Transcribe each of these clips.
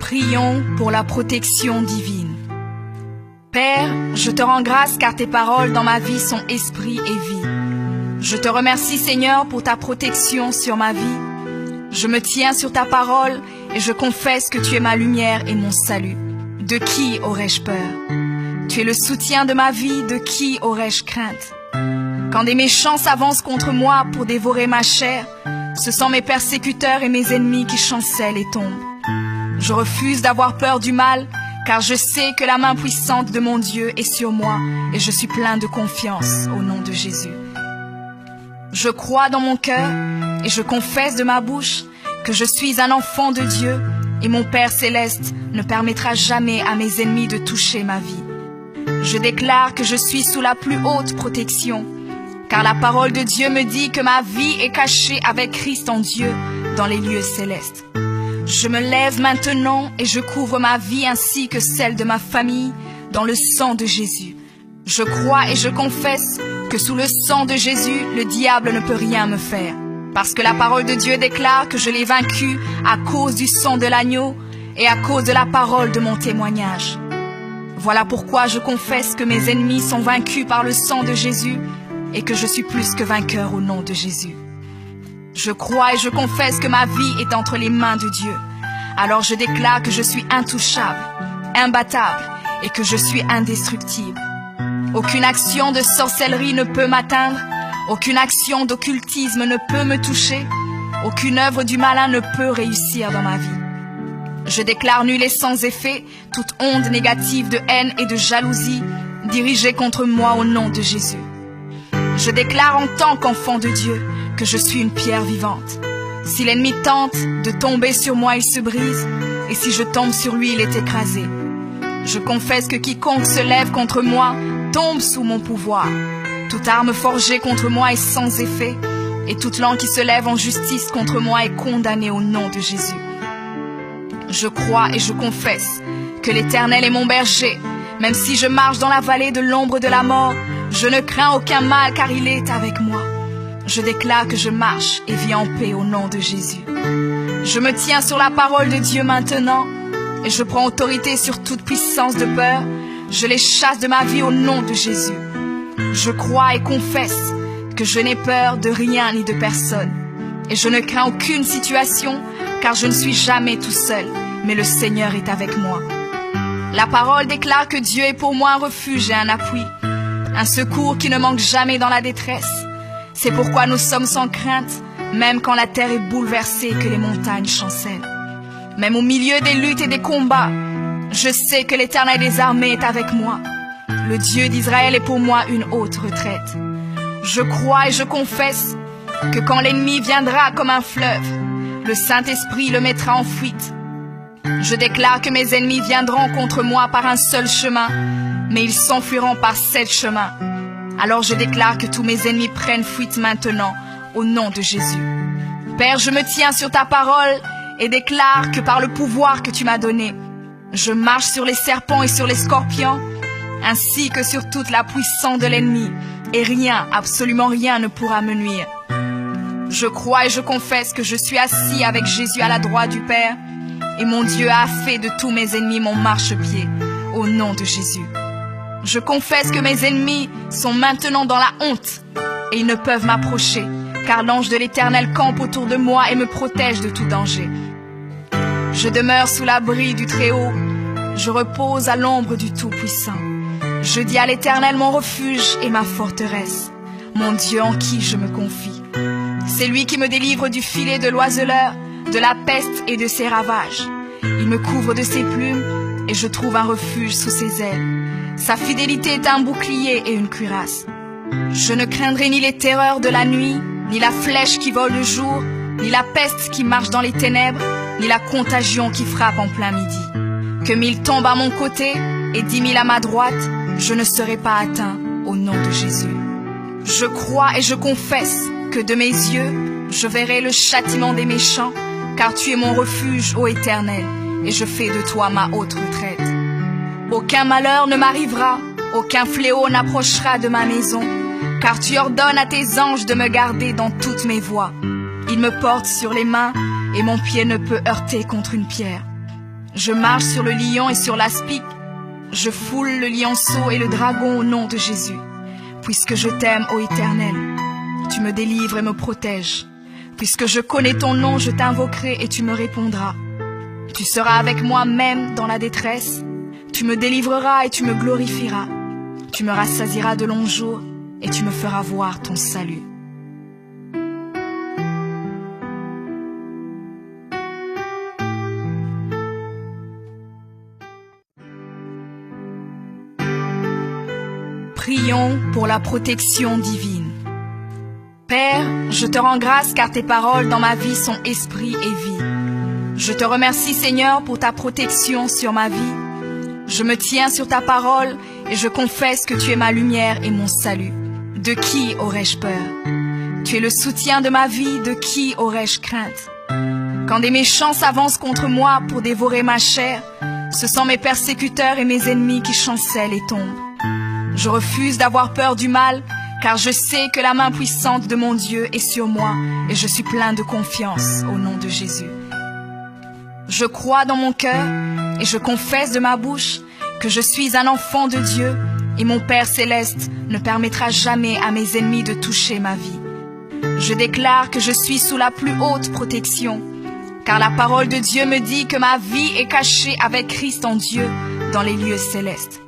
Prions pour la protection divine. Père, je te rends grâce car tes paroles dans ma vie sont esprit et vie. Je te remercie Seigneur pour ta protection sur ma vie. Je me tiens sur ta parole et je confesse que tu es ma lumière et mon salut. De qui aurais-je peur? Tu es le soutien de ma vie, de qui aurais-je crainte? Quand des méchants s'avancent contre moi pour dévorer ma chair, ce sont mes persécuteurs et mes ennemis qui chancellent et tombent. Je refuse d'avoir peur du mal, car je sais que la main puissante de mon Dieu est sur moi et je suis plein de confiance au nom de Jésus. Je crois dans mon cœur et je confesse de ma bouche que je suis un enfant de Dieu et mon Père céleste ne permettra jamais à mes ennemis de toucher ma vie. Je déclare que je suis sous la plus haute protection, car la parole de Dieu me dit que ma vie est cachée avec Christ en Dieu dans les lieux célestes. Je me lève maintenant et je couvre ma vie ainsi que celle de ma famille dans le sang de Jésus. Je crois et je confesse que sous le sang de Jésus, le diable ne peut rien me faire, parce que la parole de Dieu déclare que je l'ai vaincu à cause du sang de l'agneau et à cause de la parole de mon témoignage. Voilà pourquoi je confesse que mes ennemis sont vaincus par le sang de Jésus et que je suis plus que vainqueur au nom de Jésus. Je crois et je confesse que ma vie est entre les mains de Dieu. Alors je déclare que je suis intouchable, imbattable et que je suis indestructible. Aucune action de sorcellerie ne peut m'atteindre, aucune action d'occultisme ne peut me toucher, aucune œuvre du malin ne peut réussir dans ma vie. Je déclare nul et sans effet toute onde négative de haine et de jalousie dirigée contre moi au nom de Jésus. Je déclare en tant qu'enfant de Dieu que je suis une pierre vivante. Si l'ennemi tente de tomber sur moi, il se brise, et si je tombe sur lui, il est écrasé. Je confesse que quiconque se lève contre moi tombe sous mon pouvoir. Toute arme forgée contre moi est sans effet, et toute langue qui se lève en justice contre moi est condamnée au nom de Jésus. Je crois et je confesse que l'Éternel est mon berger. Même si je marche dans la vallée de l'ombre de la mort, je ne crains aucun mal car il est avec moi. Je déclare que je marche et vis en paix au nom de Jésus. Je me tiens sur la parole de Dieu maintenant et je prends autorité sur toute puissance de peur. Je les chasse de ma vie au nom de Jésus. Je crois et confesse que je n'ai peur de rien ni de personne. Et je ne crains aucune situation car je ne suis jamais tout seul, mais le Seigneur est avec moi. La parole déclare que Dieu est pour moi un refuge et un appui, un secours qui ne manque jamais dans la détresse. C'est pourquoi nous sommes sans crainte, même quand la terre est bouleversée et que les montagnes chancellent. Même au milieu des luttes et des combats, je sais que l'Éternel des armées est avec moi. Le Dieu d'Israël est pour moi une haute retraite. Je crois et je confesse que quand l'ennemi viendra comme un fleuve, le Saint-Esprit le mettra en fuite. Je déclare que mes ennemis viendront contre moi par un seul chemin, mais ils s'enfuiront par 7 chemins. Alors je déclare que tous mes ennemis prennent fuite maintenant, au nom de Jésus. Père, je me tiens sur ta parole et déclare que par le pouvoir que tu m'as donné, je marche sur les serpents et sur les scorpions, ainsi que sur toute la puissance de l'ennemi, et rien, absolument rien ne pourra me nuire. Je crois et je confesse que je suis assis avec Jésus à la droite du Père, et mon Dieu a fait de tous mes ennemis mon marchepied, au nom de Jésus. Je confesse que mes ennemis sont maintenant dans la honte, et ils ne peuvent m'approcher, car l'ange de l'Éternel campe autour de moi et me protège de tout danger. Je demeure sous l'abri du Très-Haut, je repose à l'ombre du Tout-Puissant. Je dis à l'Éternel mon refuge et ma forteresse, mon Dieu en qui je me confie. C'est lui qui me délivre du filet de l'oiseleur, de la peste et de ses ravages. Il me couvre de ses plumes et je trouve un refuge sous ses ailes. Sa fidélité est un bouclier et une cuirasse. Je ne craindrai ni les terreurs de la nuit, ni la flèche qui vole le jour, ni la peste qui marche dans les ténèbres, ni la contagion qui frappe en plein midi. Que 1000 tombent à mon côté et 10 000 à ma droite, je ne serai pas atteint au nom de Jésus. Je crois et je confesse que de mes yeux, je verrai le châtiment des méchants, car tu es mon refuge, ô Éternel, et je fais de toi ma haute retraite. Aucun malheur ne m'arrivera, aucun fléau n'approchera de ma maison, car tu ordonnes à tes anges de me garder dans toutes mes voies. Ils me portent sur les mains, et mon pied ne peut heurter contre une pierre. Je marche sur le lion et sur l'aspic. Je foule le lionceau et le dragon au nom de Jésus. Puisque je t'aime, ô Éternel, tu me délivres et me protèges. Puisque je connais ton nom, je t'invoquerai et tu me répondras. Tu seras avec moi même dans la détresse. Tu me délivreras et tu me glorifieras. Tu me rassasieras de longs jours et tu me feras voir ton salut. Prions pour la protection divine. Père, je te rends grâce car tes paroles dans ma vie sont esprit et vie. Je te remercie Seigneur pour ta protection sur ma vie. Je me tiens sur ta parole et je confesse que tu es ma lumière et mon salut. De qui aurais-je peur? Tu es le soutien de ma vie, de qui aurais-je crainte? Quand des méchants s'avancent contre moi pour dévorer ma chair, ce sont mes persécuteurs et mes ennemis qui chancellent et tombent. Je refuse d'avoir peur du mal, car je sais que la main puissante de mon Dieu est sur moi et je suis plein de confiance au nom de Jésus. Je crois dans mon cœur et je confesse de ma bouche que je suis un enfant de Dieu et mon Père céleste ne permettra jamais à mes ennemis de toucher ma vie. Je déclare que je suis sous la plus haute protection, car la parole de Dieu me dit que ma vie est cachée avec Christ en Dieu dans les lieux célestes.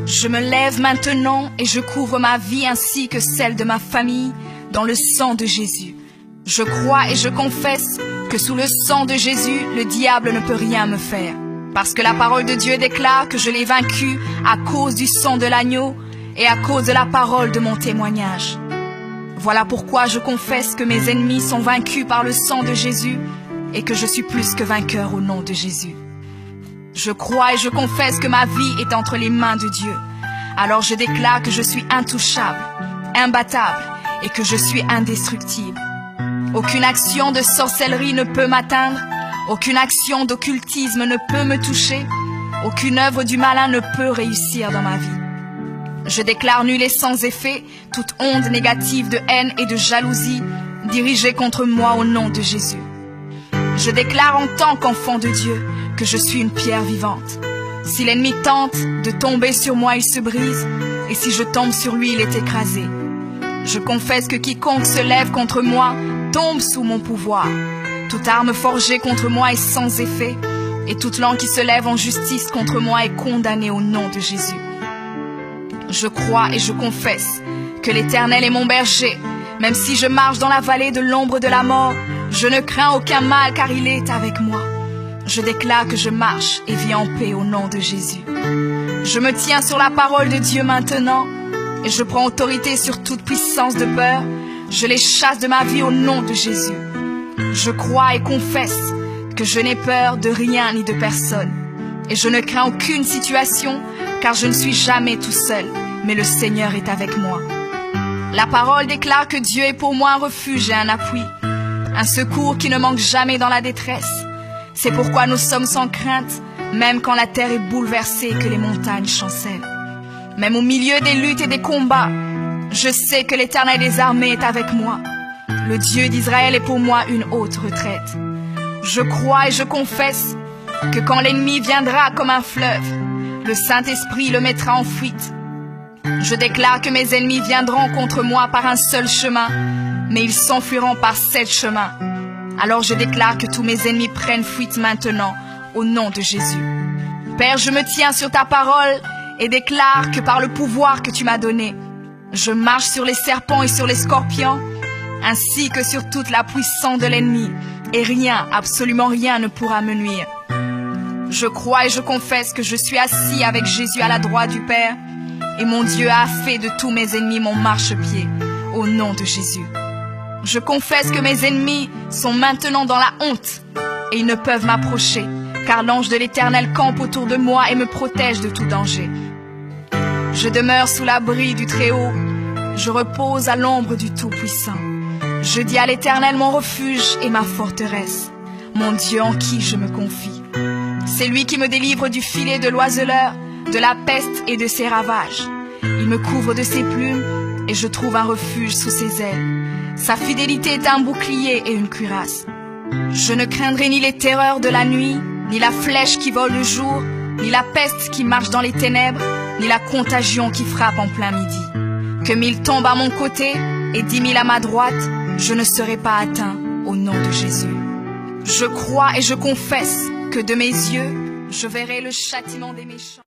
Je me lève maintenant et je couvre ma vie ainsi que celle de ma famille dans le sang de Jésus. Je crois et je confesse que sous le sang de Jésus, le diable ne peut rien me faire. Parce que la parole de Dieu déclare que je l'ai vaincu à cause du sang de l'agneau et à cause de la parole de mon témoignage. Voilà pourquoi je confesse que mes ennemis sont vaincus par le sang de Jésus et que je suis plus que vainqueur au nom de Jésus. Je crois et je confesse que ma vie est entre les mains de Dieu. Alors je déclare que je suis intouchable, imbattable et que je suis indestructible. Aucune action de sorcellerie ne peut m'atteindre, aucune action d'occultisme ne peut me toucher, aucune œuvre du malin ne peut réussir dans ma vie. Je déclare nul et sans effet toute onde négative de haine et de jalousie dirigée contre moi au nom de Jésus. Je déclare en tant qu'enfant de Dieu que je suis une pierre vivante. Si l'ennemi tente de tomber sur moi, il se brise, et si je tombe sur lui, il est écrasé. Je confesse que quiconque se lève contre moi tombe sous mon pouvoir. Toute arme forgée contre moi est sans effet, et toute langue qui se lève en justice contre moi est condamnée au nom de Jésus. Je crois et je confesse que l'Éternel est mon berger. Même si je marche dans la vallée de l'ombre de la mort, je ne crains aucun mal car il est avec moi. Je déclare que je marche et vis en paix au nom de Jésus. Je me tiens sur la parole de Dieu maintenant et je prends autorité sur toute puissance de peur. Je les chasse de ma vie au nom de Jésus. Je crois et confesse que je n'ai peur de rien ni de personne. Et je ne crains aucune situation car je ne suis jamais tout seul, mais le Seigneur est avec moi. La parole déclare que Dieu est pour moi un refuge et un appui, un secours qui ne manque jamais dans la détresse. C'est pourquoi nous sommes sans crainte, même quand la terre est bouleversée et que les montagnes chancellent. Même au milieu des luttes et des combats, je sais que l'Éternel des armées est avec moi. Le Dieu d'Israël est pour moi une haute retraite. Je crois et je confesse que quand l'ennemi viendra comme un fleuve, le Saint-Esprit le mettra en fuite. Je déclare que mes ennemis viendront contre moi par un seul chemin, mais ils s'enfuiront par 7 chemins. Alors je déclare que tous mes ennemis prennent fuite maintenant, au nom de Jésus. Père, je me tiens sur ta parole et déclare que par le pouvoir que tu m'as donné, je marche sur les serpents et sur les scorpions, ainsi que sur toute la puissance de l'ennemi, et rien, absolument rien ne pourra me nuire. Je crois et je confesse que je suis assis avec Jésus à la droite du Père, et mon Dieu a fait de tous mes ennemis mon marchepied, au nom de Jésus. Je confesse que mes ennemis sont maintenant dans la honte, et ils ne peuvent m'approcher, car l'ange de l'Éternel campe autour de moi et me protège de tout danger. Je demeure sous l'abri du Très-Haut, je repose à l'ombre du Tout-Puissant. Je dis à l'Éternel mon refuge et ma forteresse, mon Dieu en qui je me confie. C'est lui qui me délivre du filet de l'oiseleur, de la peste et de ses ravages. Il me couvre de ses plumes et je trouve un refuge sous ses ailes. Sa fidélité est un bouclier et une cuirasse. Je ne craindrai ni les terreurs de la nuit, ni la flèche qui vole le jour, ni la peste qui marche dans les ténèbres, ni la contagion qui frappe en plein midi. Que 1000 tombent à mon côté et 10 000 à ma droite, je ne serai pas atteint au nom de Jésus. Je crois et je confesse que de mes yeux, je verrai le châtiment des méchants.